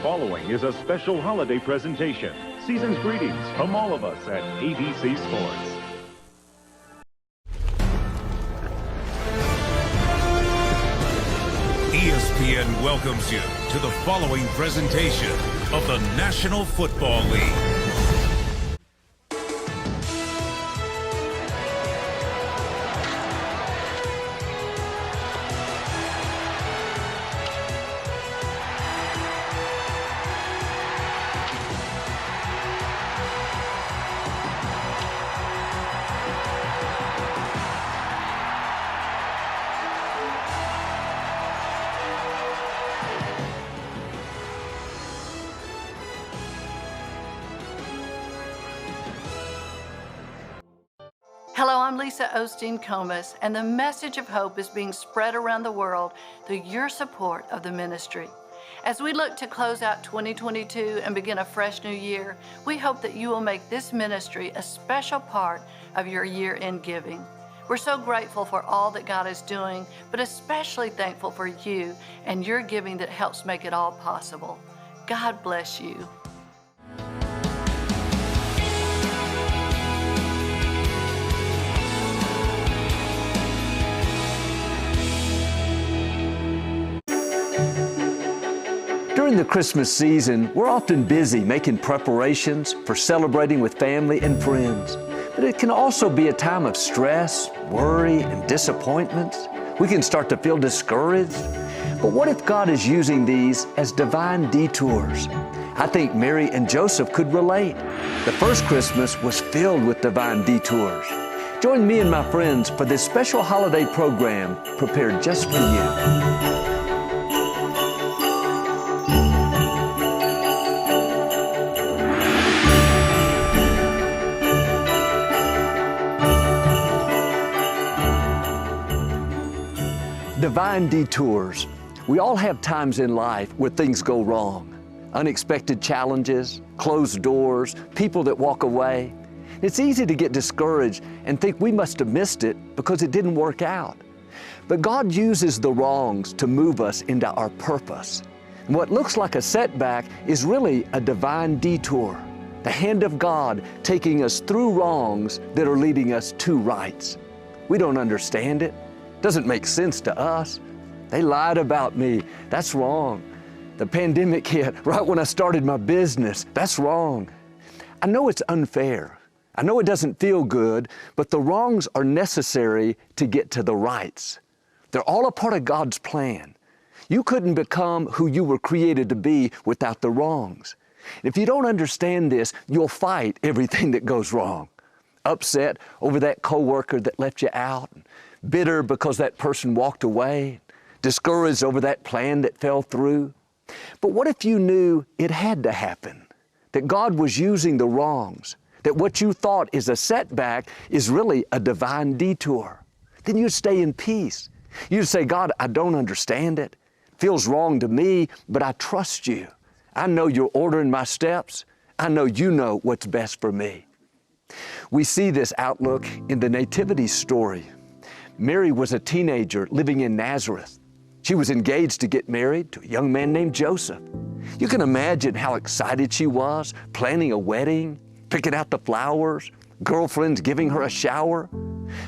following is a special holiday presentation. Season's greetings from all of us at ABC Sports. ESPN welcomes you to the following presentation of the National Football League. Hello, I'm Lisa Osteen, and the message of hope is being spread around the world through your support of the ministry. As we look to close out 2022 and begin a fresh new year, we hope that you will make this ministry a special part of your year-end giving. We're so grateful for all that God is doing, but especially thankful for you and your giving that helps make it all possible. God bless you. During the Christmas season, we're often busy making preparations for celebrating with family and friends. But it can also be a time of stress, worry, and disappointment. We can start to feel discouraged. But what if God is using these as divine detours? I think Mary and Joseph could relate. The first Christmas was filled with divine detours. Join me and my friends for this special holiday program prepared just for you. Divine detours. We all have times in life where things go wrong. Unexpected challenges, closed doors, people that walk away. It's easy to get discouraged and think we must have missed it because it didn't work out. But God uses the wrongs to move us into our purpose. And what looks like a setback is really a divine detour. The hand of God taking us through wrongs that are leading us to rights. We don't understand it. Doesn't make sense to us. They lied about me. That's wrong. The pandemic hit right when I started my business. That's wrong. I know it's unfair. I know it doesn't feel good, but the wrongs are necessary to get to the rights. They're all a part of God's plan. You couldn't become who you were created to be without the wrongs. If you don't understand this, you'll fight everything that goes wrong. Upset over that coworker that left you out, bitter because that person walked away, discouraged over that plan that fell through. But what if you knew it had to happen, that God was using the wrongs, that what you thought is a setback is really a divine detour? Then you'd stay in peace. You'd say, God, I don't understand it. It feels wrong to me, but I trust you. I know you're ordering my steps. I know you know what's best for me. We see this outlook in the Nativity story. Mary was a teenager living in Nazareth. She was engaged to get married to a young man named Joseph. You can imagine how excited she was, planning a wedding, picking out the flowers, girlfriends giving her a shower.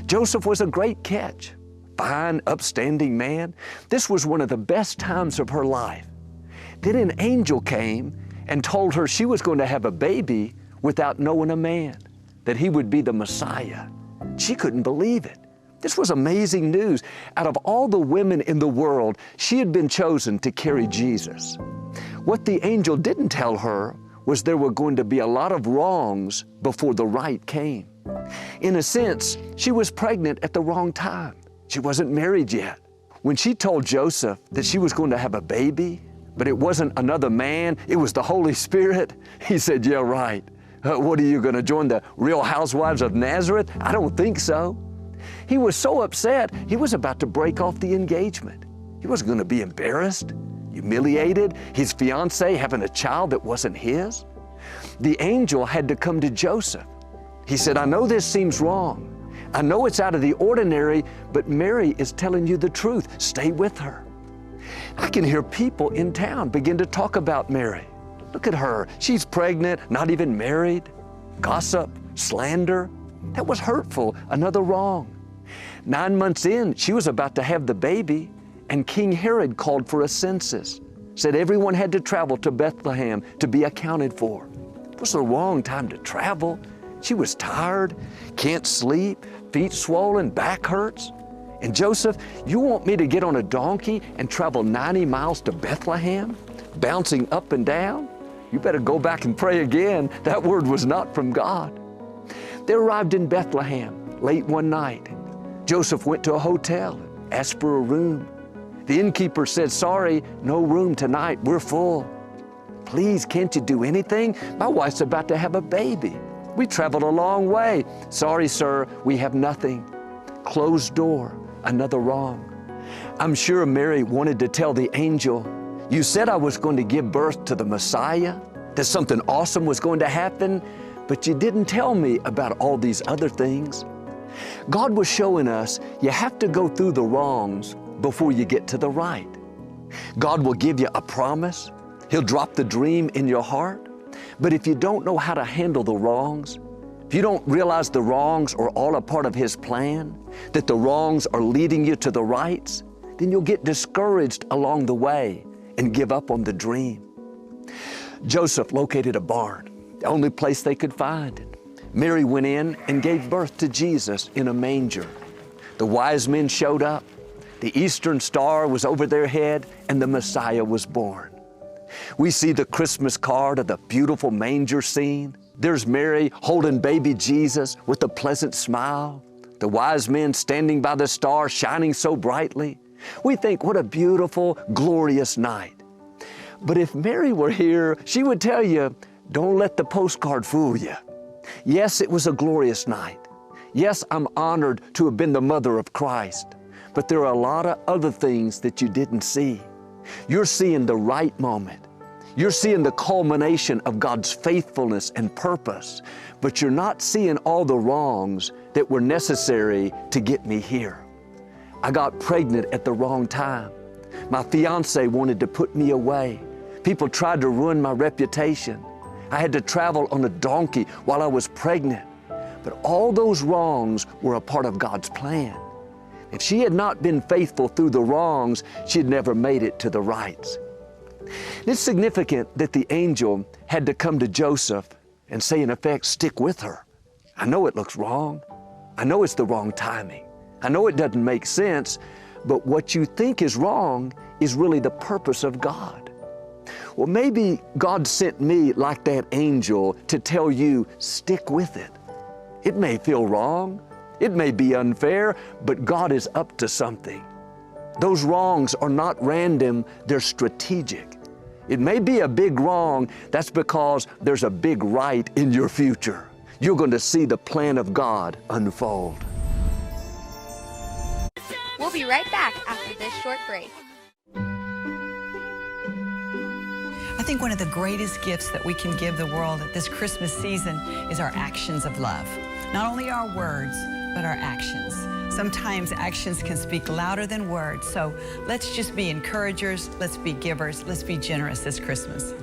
Joseph was a great catch, fine, upstanding man. This was one of the best times of her life. Then an angel came and told her she was going to have a baby without knowing a man, that he would be the Messiah. She couldn't believe it. This was amazing news. Out of all the women in the world, she had been chosen to carry Jesus. What the angel didn't tell her was there were going to be a lot of wrongs before the right came. In a sense, she was pregnant at the wrong time. She wasn't married yet. When she told Joseph that she was going to have a baby, but it wasn't another man, it was the Holy Spirit, he said, yeah, right. What are you going to join the Real Housewives of Nazareth? I don't think so. He was so upset, he was about to break off the engagement. He wasn't going to be embarrassed, humiliated, his fiancée having a child that wasn't his. The angel had to come to Joseph. He said, I know this seems wrong. I know it's out of the ordinary, but Mary is telling you the truth. Stay with her. I can hear people in town begin to talk about Mary. Look at her. She's pregnant, not even married. Gossip, slander. That was hurtful, another wrong. 9 months in, she was about to have the baby, and King Herod called for a census, said everyone had to travel to Bethlehem to be accounted for. It was the wrong time to travel. She was tired, can't sleep, feet swollen, back hurts. And Joseph, you want me to get on a donkey and travel 90 miles to Bethlehem, bouncing up and down? You better go back and pray again. That word was not from God. They arrived in Bethlehem late one night. Joseph went to a hotel, asked for a room. The innkeeper said, sorry, no room tonight, we're full. Please, can't you do anything? My wife's about to have a baby. We traveled a long way. Sorry, sir, we have nothing. Closed door, another wrong. I'm sure Mary wanted to tell the angel, you said I was going to give birth to the Messiah, that something awesome was going to happen, but you didn't tell me about all these other things. God was showing us you have to go through the wrongs before you get to the right. God will give you a promise. He'll drop the dream in your heart. But if you don't know how to handle the wrongs, if you don't realize the wrongs are all a part of His plan, that the wrongs are leading you to the rights, then you'll get discouraged along the way and give up on the dream. Joseph located a barn, the only place they could find it. Mary went in and gave birth to Jesus in a manger. The wise men showed up. The eastern star was over their head, and the Messiah was born. We see the Christmas card of the beautiful manger scene. There's Mary holding baby Jesus with a pleasant smile. The wise men standing by the star shining so brightly. We think, what a beautiful, glorious night. But if Mary were here, she would tell you, don't let the postcard fool you. Yes, it was a glorious night. Yes, I'm honored to have been the mother of Christ. But there are a lot of other things that you didn't see. You're seeing the right moment. You're seeing the culmination of God's faithfulness and purpose, but you're not seeing all the wrongs that were necessary to get me here. I got pregnant at the wrong time. My fiance wanted to put me away. People tried to ruin my reputation. I had to travel on a donkey while I was pregnant. But all those wrongs were a part of God's plan. If she had not been faithful through the wrongs, she'd never made it to the rights. It's significant that the angel had to come to Joseph and say, in effect, stick with her. I know it looks wrong. I know it's the wrong timing. I know it doesn't make sense, but what you think is wrong is really the purpose of God. Well, maybe God sent me like that angel to tell you, stick with it. It may feel wrong. It may be unfair, but God is up to something. Those wrongs are not random, they're strategic. It may be a big wrong, that's because there's a big right in your future. You're going to see the plan of God unfold. We'll be right back after this short break. I think one of the greatest gifts that we can give the world at this Christmas season is our actions of love. Not only our words, but our actions. Sometimes actions can speak louder than words, so let's just be encouragers, let's be givers, let's be generous this Christmas.